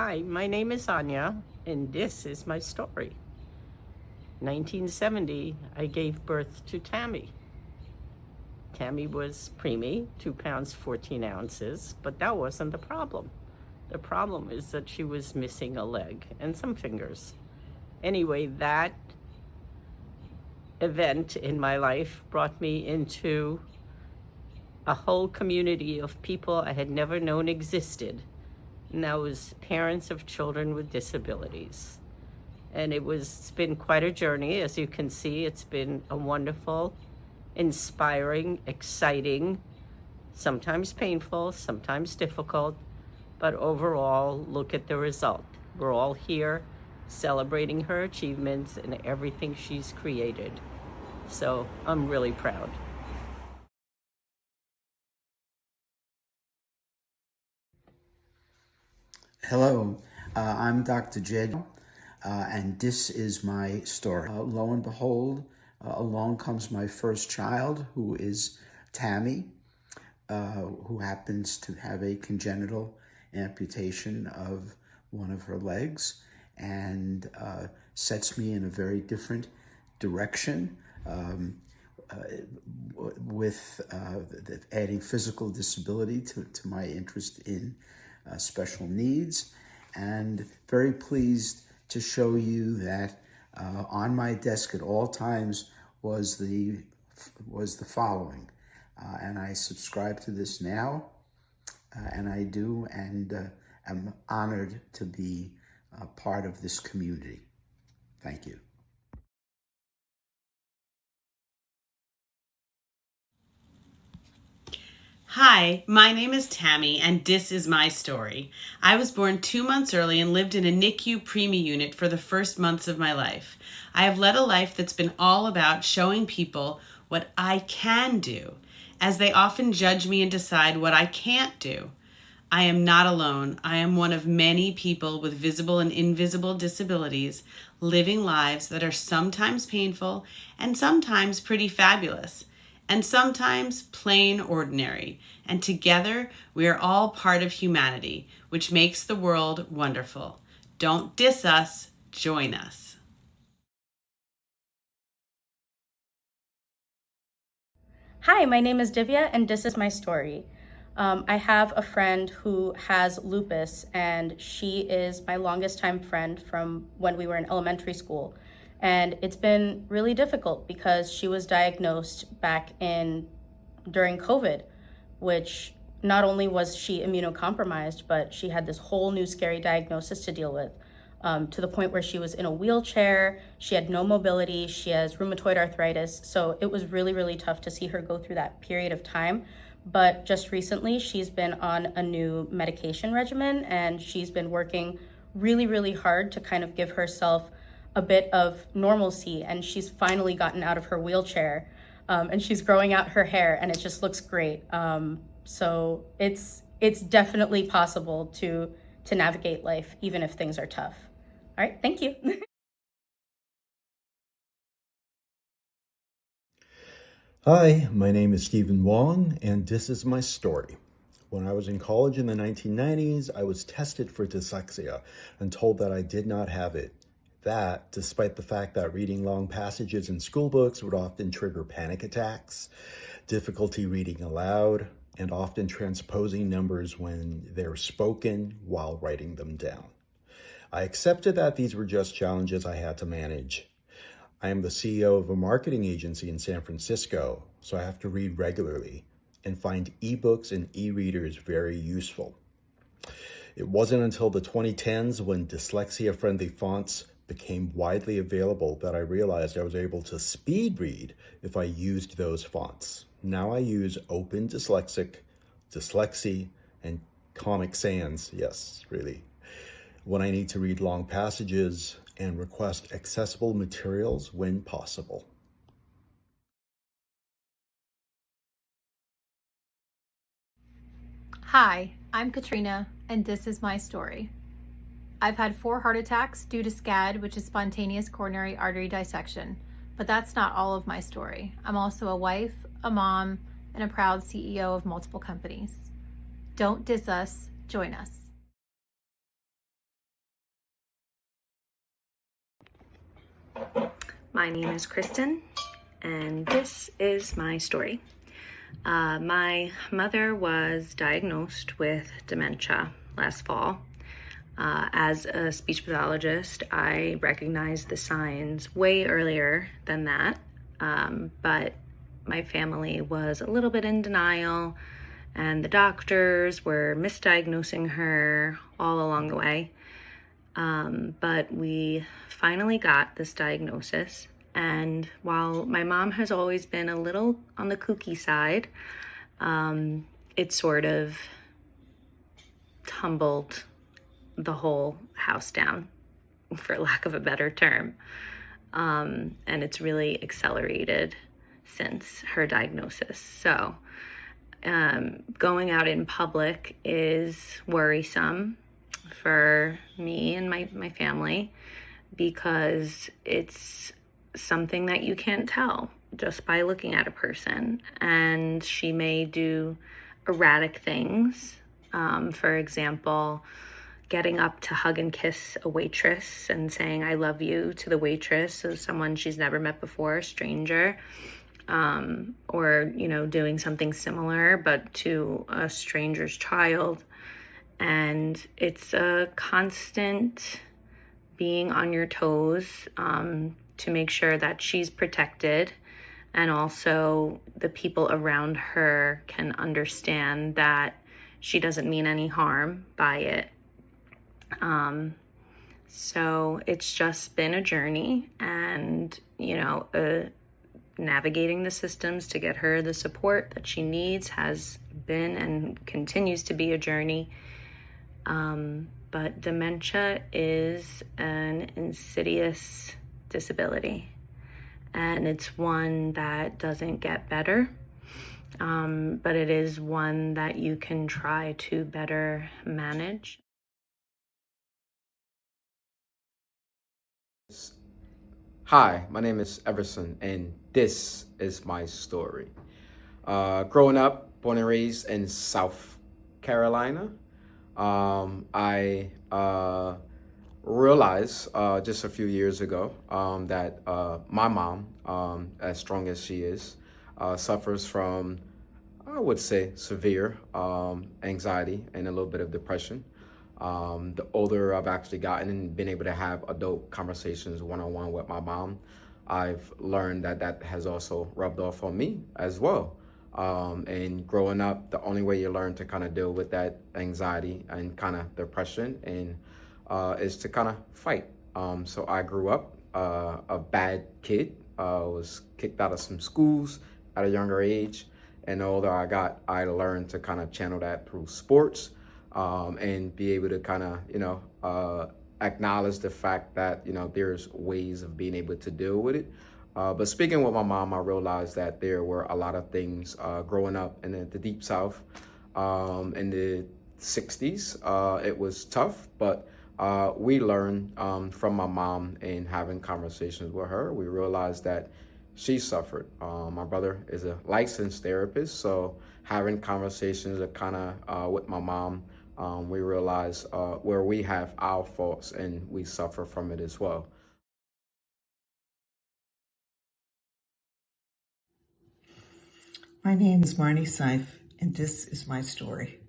Hi, my name is Anya, and this is my story. 1970, I gave birth to Tammy. Tammy was preemie, 2 pounds, 14 ounces, but that wasn't the problem. The problem is that she was missing a leg and some fingers. Anyway, that event in my life brought me into a whole community of people I had never known existed, and that was parents of children with disabilities. And it's been quite a journey. As you can see, it's been a wonderful, inspiring, exciting, sometimes painful, sometimes difficult, but overall, look at the result. We're all here celebrating her achievements and everything she's created. So I'm really proud. Hello, I'm Dr. Jed, and this is my story. Lo and behold, along comes my first child, who is Tammy, who happens to have a congenital amputation of one of her legs, and sets me in a very different direction. With adding physical disability to my interest in special needs, and very pleased to show you that on my desk at all times was the following, and I subscribe to this now, and I do, and am honored to be part of this community. Thank you. Hi, my name is Tammy, and this is my story. I was born 2 months early and lived in a NICU preemie unit for the first months of my life. I have led a life that's been all about showing people what I can do, as they often judge me and decide what I can't do. I am not alone. I am one of many people with visible and invisible disabilities living lives that are sometimes painful and sometimes pretty fabulous, and sometimes plain ordinary. And together, we are all part of humanity, which makes the world wonderful. Don't diss us, join us. Hi, my name is Divya, and this is my story. I have a friend who has lupus, and she is my longest time friend from when we were in elementary school. And it's been really difficult because she was diagnosed back during COVID, which not only was she immunocompromised, but she had this whole new scary diagnosis to deal with. To the point where she was in a wheelchair, she had no mobility, she has rheumatoid arthritis. So it was really, really tough to see her go through that period of time. But just recently, she's been on a new medication regimen, and she's been working really, really hard to kind of give herself a bit of normalcy. And she's finally gotten out of her wheelchair, and she's growing out her hair, and it just looks great. So it's definitely possible to navigate life, even if things are tough. All right, thank you. Hi, my name is Stephen Wong, and this is my story. When I was in college in the 1990s, I was tested for dyslexia and told that I did not have it. That, despite the fact that reading long passages in school books would often trigger panic attacks, difficulty reading aloud, and often transposing numbers when they're spoken while writing them down. I accepted that these were just challenges I had to manage. I am the CEO of a marketing agency in San Francisco, so I have to read regularly and find ebooks and e-readers very useful. It wasn't until the 2010s, when dyslexia-friendly fonts became widely available, that I realized I was able to speed read if I used those fonts. Now I use Open Dyslexic, Dyslexie, and Comic Sans, yes, really, when I need to read long passages and request accessible materials when possible. Hi, I'm Katrina, and this is my story. I've had 4 heart attacks due to SCAD, which is spontaneous coronary artery dissection, but that's not all of my story. I'm also a wife, a mom, and a proud CEO of multiple companies. Don't diss us, join us. My name is Kristen, and this is my story. My mother was diagnosed with dementia last fall. As a speech pathologist, I recognized the signs way earlier than that, but my family was a little bit in denial, and the doctors were misdiagnosing her all along the way. But we finally got this diagnosis. And while my mom has always been a little on the kooky side, it sort of tumbled the whole house down, for lack of a better term. And it's really accelerated since her diagnosis. So going out in public is worrisome for me and my family, because it's something that you can't tell just by looking at a person. And she may do erratic things. For example, getting up to hug and kiss a waitress and saying "I love you" to the waitress, so someone she's never met before, a stranger. Or, doing something similar but to a stranger's child. And it's a constant being on your toes to make sure that she's protected, and also the people around her can understand that she doesn't mean any harm by it. So it's just been a journey, and, navigating the systems to get her the support that she needs has been and continues to be a journey. But dementia is an insidious disability, and it's one that doesn't get better, but it is one that you can try to better manage. Hi, my name is Everson, and this is my story. Growing up, born and raised in South Carolina, I realized just a few years ago that my mom, as strong as she is, suffers from, I would say, severe anxiety and a little bit of depression. The older I've actually gotten and been able to have adult conversations one-on-one with my mom, I've learned that has also rubbed off on me as well. And growing up, the only way you learn to kind of deal with that anxiety and kind of depression is to kind of fight. So I grew up a bad kid, was kicked out of some schools at a younger age. And the older I got, I learned to kind of channel that through sports, and be able to kind of, acknowledge the fact that, there's ways of being able to deal with it. But speaking with my mom, I realized that there were a lot of things growing up in the Deep South in the 60s. It was tough, but we learned from my mom and having conversations with her. We realized that she suffered. My brother is a licensed therapist, so having conversations kind of with my mom, we realize where we have our faults and we suffer from it as well. My name is Marnie Seif, and this is my story.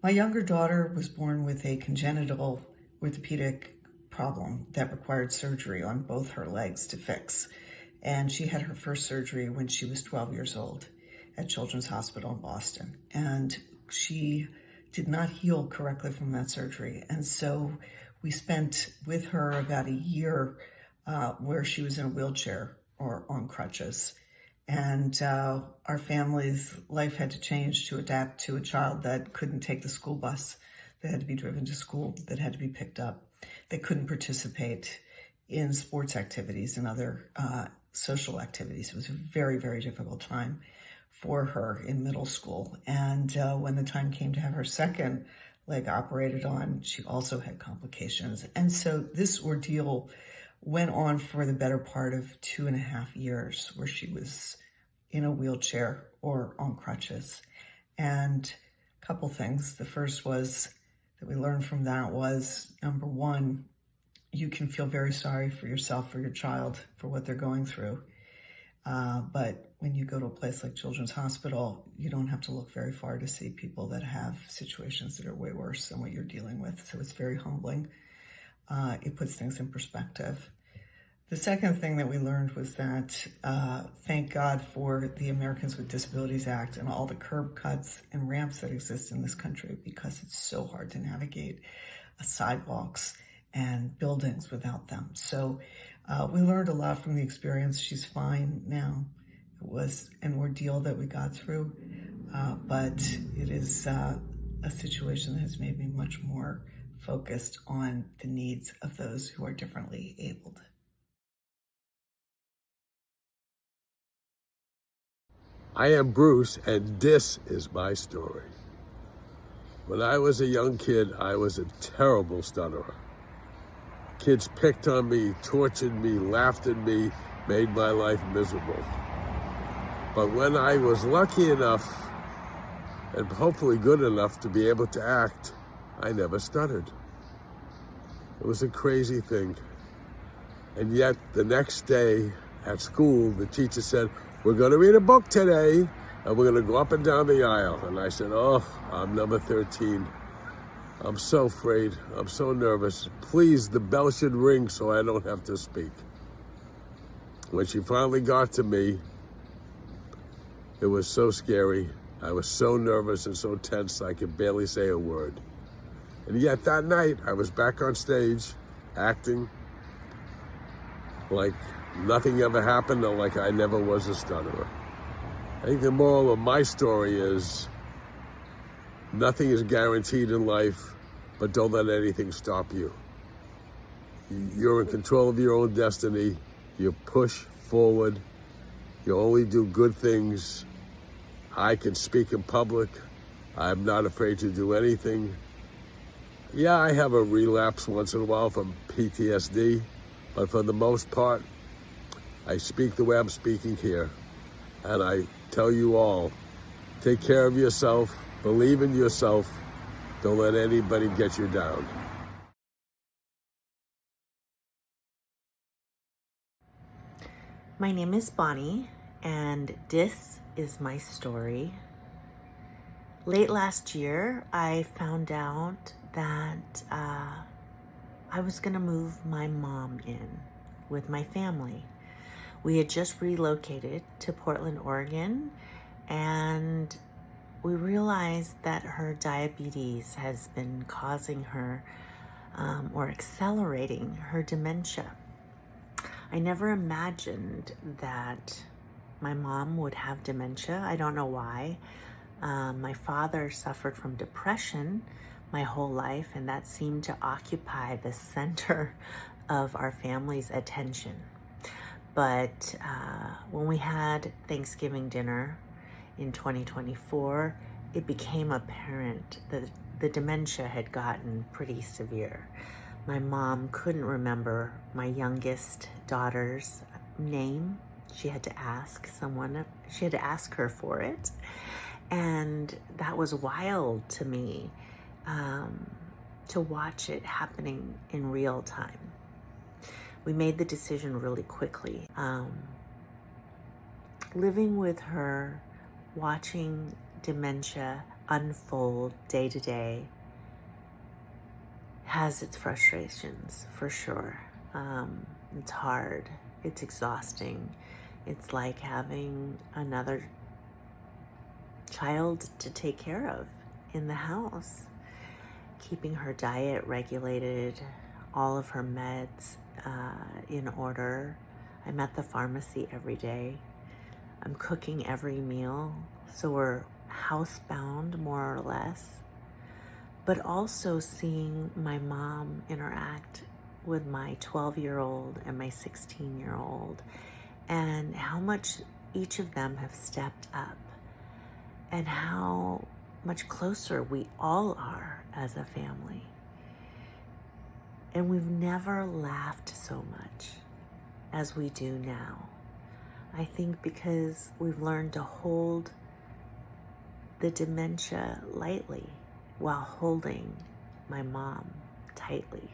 My younger daughter was born with a congenital orthopedic problem that required surgery on both her legs to fix. And she had her first surgery when she was 12 years old at Children's Hospital in Boston. And she did not heal correctly from that surgery. And so we spent with her about a year where she was in a wheelchair or on crutches. And our family's life had to change to adapt to a child that couldn't take the school bus, that had to be driven to school, that had to be picked up, that couldn't participate in sports activities and other social activities. It was a very, very difficult time for her in middle school. And when the time came to have her second leg operated on, she also had complications. And so this ordeal went on for the better part of 2.5 years, where she was in a wheelchair or on crutches. And a couple things. The first was that we learned from that was, number one, you can feel very sorry for yourself, for your child, for what they're going through. But when you go to a place like Children's Hospital, you don't have to look very far to see people that have situations that are way worse than what you're dealing with. So it's very humbling. It puts things in perspective. The second thing that we learned was that thank God for the Americans with Disabilities Act and all the curb cuts and ramps that exist in this country, because it's so hard to navigate sidewalks and buildings without them. So we learned a lot from the experience. She's fine now. It was an ordeal that we got through, but it is a situation that has made me much more focused on the needs of those who are differently abled. I am Bruce, and this is my story. When I was a young kid, I was a terrible stutterer. Kids picked on me, tortured me, laughed at me, made my life miserable. But when I was lucky enough, and hopefully good enough to be able to act, I never stuttered. It was a crazy thing. And yet, the next day at school, the teacher said, "We're going to read a book today, and we're going to go up and down the aisle." And I said, "Oh, I'm number 13. I'm so afraid. I'm so nervous. Please, the bell should ring so I don't have to speak." When she finally got to me, it was so scary. I was so nervous and so tense I could barely say a word. And yet that night, I was back on stage, acting like nothing ever happened and like I never was a stutterer. I think the moral of my story is nothing is guaranteed in life, but don't let anything stop you. You're in control of your own destiny. You push forward. You only do good things. I can speak in public. I'm not afraid to do anything. Yeah, I have a relapse once in a while from PTSD, but for the most part, I speak the way I'm speaking here. And I tell you all, take care of yourself, believe in yourself, don't let anybody get you down. My name is Bonnie, and this is my story. Late last year, I found out that I was gonna move my mom in with my family. We had just relocated to Portland, Oregon, and we realized that her diabetes has been causing her or accelerating her dementia. I never imagined that my mom would have dementia. I don't know why. My father suffered from depression my whole life, and that seemed to occupy the center of our family's attention. But when we had Thanksgiving dinner in 2024, it became apparent that the dementia had gotten pretty severe. My mom couldn't remember my youngest daughter's name. She had to ask her for it. And that was wild to me, to watch it happening in real time. We made the decision really quickly. Living with her, watching dementia unfold day to day has its frustrations, for sure. It's hard, it's exhausting. It's like having another child to take care of in the house, keeping her diet regulated, all of her meds in order. I'm at the pharmacy every day. I'm cooking every meal, so we're housebound more or less. But also seeing my mom interact with my 12-year-old and my 16-year-old, and how much each of them have stepped up, and how much closer we all are as a family. And we've never laughed so much as we do now. I think because we've learned to hold the dementia lightly while holding my mom tightly.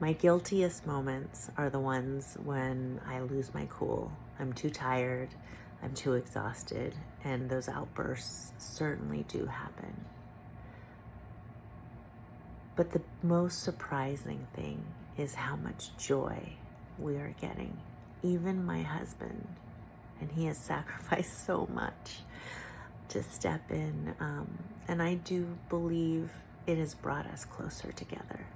My guiltiest moments are the ones when I lose my cool. I'm too tired, I'm too exhausted, and those outbursts certainly do happen. But the most surprising thing is how much joy we are getting. Even my husband, and he has sacrificed so much to step in, and I do believe it has brought us closer together.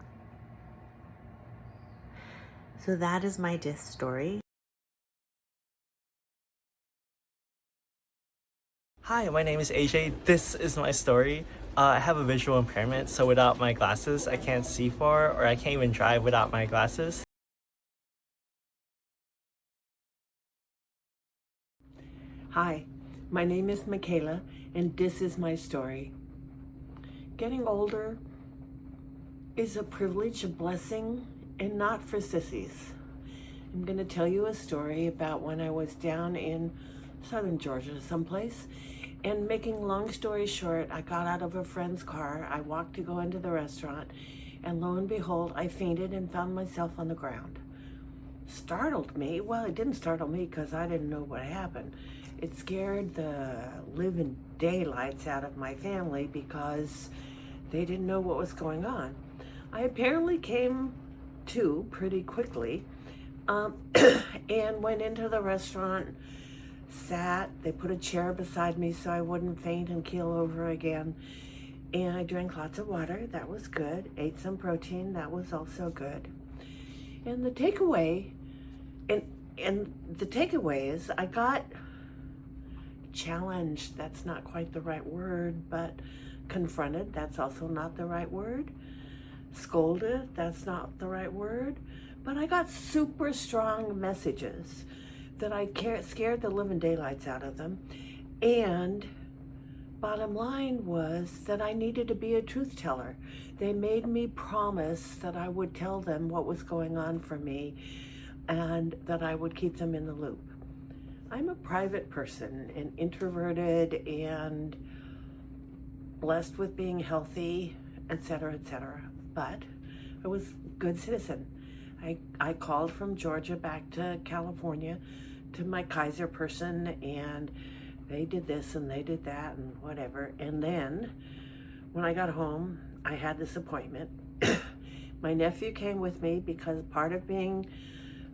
So that is my DIS story. Hi, my name is AJ. This is my story. I have a visual impairment, so without my glasses, I can't see far, or I can't even drive without my glasses. Hi, my name is Michaela, and this is my story. Getting older is a privilege, a blessing, and not for sissies. I'm going to tell you a story about when I was down in southern Georgia someplace, and making long story short, I got out of a friend's car, I walked to go into the restaurant, and lo and behold, I fainted and found myself on the ground. Startled me. Well, it didn't startle me because I didn't know what happened. It scared the living daylights out of my family because they didn't know what was going on. I apparently came to pretty quickly and went into the restaurant, sat, they put a chair beside me so I wouldn't faint and keel over again. And I drank lots of water, that was good. Ate some protein, that was also good. And the takeaway, and the takeaway is I got challenged, that's not quite the right word, but confronted, that's also not the right word. Scolded, that's not the right word. But I got super strong messages that I scared the living daylights out of them. And bottom line was that I needed to be a truth teller. They made me promise that I would tell them what was going on for me and that I would keep them in the loop. I'm a private person and introverted and blessed with being healthy, etc., etc. But I was a good citizen. I called from Georgia back to California to my Kaiser person, and they did this and they did that and whatever. And then when I got home, I had this appointment. My nephew came with me because part of being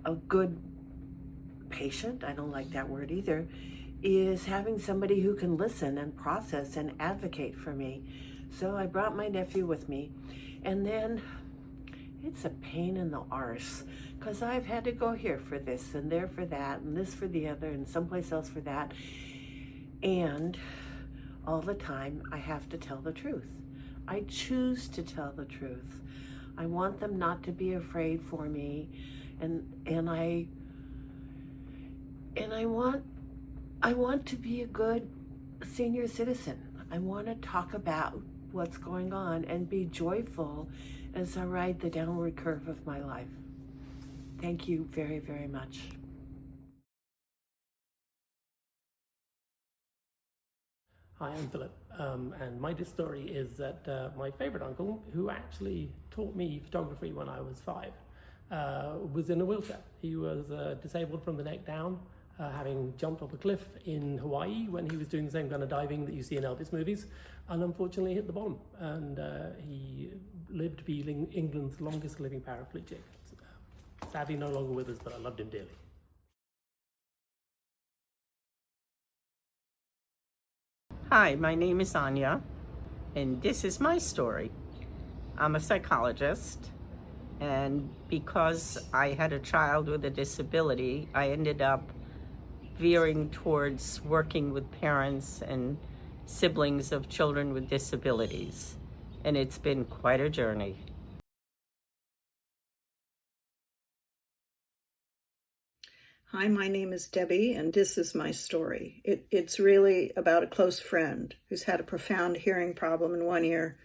a good patient, I don't like that word either, is having somebody who can listen and process and advocate for me. So I brought my nephew with me, and then it's a pain in the arse because I've had to go here for this and there for that and this for the other and someplace else for that. And all the time I have to tell the truth. I choose to tell the truth. I want them not to be afraid for me, and I want to be a good senior citizen. I want to talk about what's going on and be joyful as I ride the downward curve of my life. Thank you very, very much. Hi, I'm Philip, and my story is that my favorite uncle, who actually taught me photography when I was 5, was in a wheelchair. He was disabled from the neck down, having jumped off a cliff in Hawaii when he was doing the same kind of diving that you see in Elvis movies, and unfortunately hit the bottom. And he lived to be England's longest living paraplegic. Sadly no longer with us, but I loved him dearly. Hi, my name is Anya, and this is my story. I'm a psychologist, and because I had a child with a disability, I ended up veering towards working with parents and siblings of children with disabilities, and it's been quite a journey. Hi, my name is Debbie, and this is my story. It's really about a close friend who's had a profound hearing problem in one ear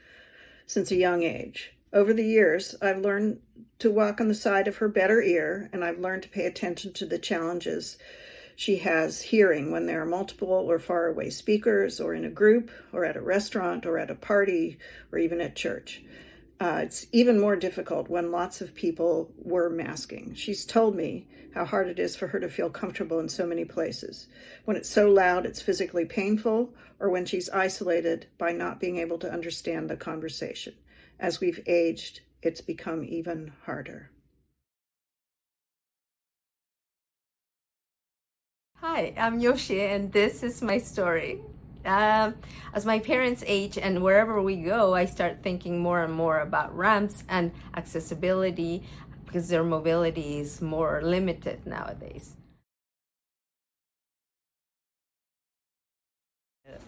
since a young age. Over the years, I've learned to walk on the side of her better ear, and I've learned to pay attention to the challenges she has hearing when there are multiple or faraway speakers, or in a group, or at a restaurant, or at a party, or even at church. It's even more difficult when lots of people were masking. She's told me how hard it is for her to feel comfortable in so many places. When it's so loud, it's physically painful, or when she's isolated by not being able to understand the conversation. As we've aged, it's become even harder. Hi, I'm Yoshi, and this is my story. As my parents age and wherever we go, I start thinking more and more about ramps and accessibility because their mobility is more limited nowadays.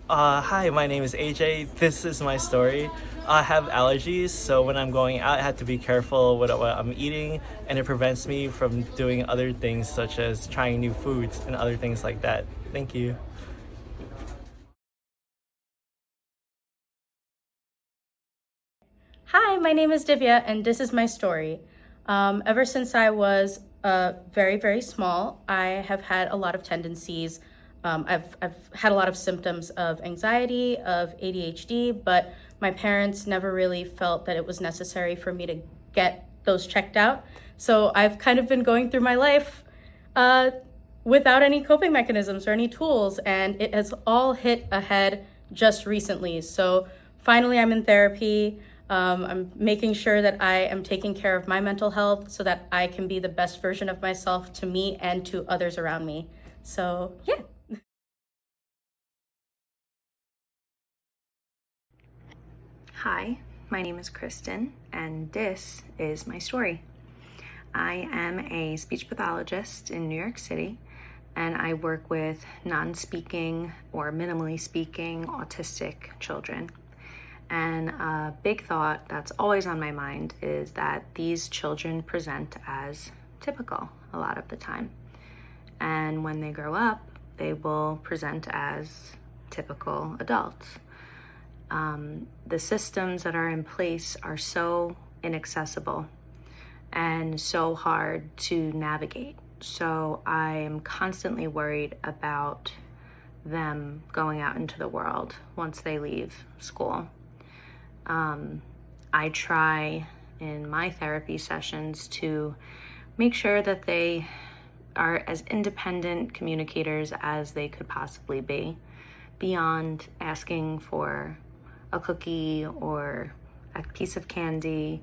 Hi, my name is AJ. This is my story. I have allergies, so when I'm going out, I have to be careful with what I'm eating, and it prevents me from doing other things such as trying new foods and other things like that. Thank you. Hi, my name is Divya, and this is my story. Ever since I was very, very small, I have had a lot of tendencies. I've had a lot of symptoms of anxiety, of ADHD, but my parents never really felt that it was necessary for me to get those checked out. So I've kind of been going through my life without any coping mechanisms or any tools, and it has all hit ahead just recently. So finally, I'm in therapy. I'm making sure that I am taking care of my mental health so that I can be the best version of myself to me and to others around me. So, yeah. Hi, my name is Kristen, and this is my story. I am a speech pathologist in New York City, and I work with non-speaking or minimally speaking autistic children. And a big thought that's always on my mind is that these children present as typical a lot of the time. And when they grow up, they will present as typical adults. The systems that are in place are so inaccessible and so hard to navigate. So I am constantly worried about them going out into the world once they leave school. I try in my therapy sessions to make sure that they are as independent communicators as they could possibly be, beyond asking for a cookie or a piece of candy,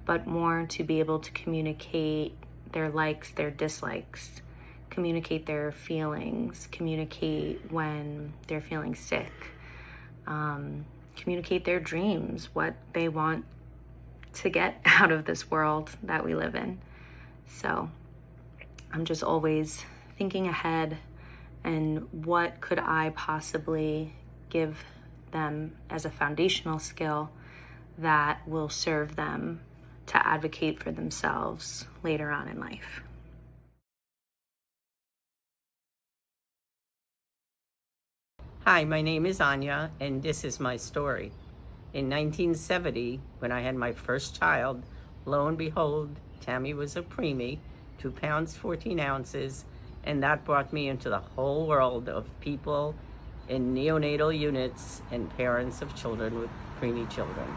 but more to be able to communicate their likes, their dislikes, communicate their feelings, communicate when they're feeling sick, communicate their dreams, what they want to get out of this world that we live in. So I'm just always thinking ahead and what could I possibly give them as a foundational skill that will serve them to advocate for themselves later on in life. Hi, my name is Anya, and this is my story. In 1970, when I had my first child, lo and behold, Tammy was a preemie, 2 pounds, 14 ounces, and that brought me into the whole world of people in neonatal units and parents of children with preemie children.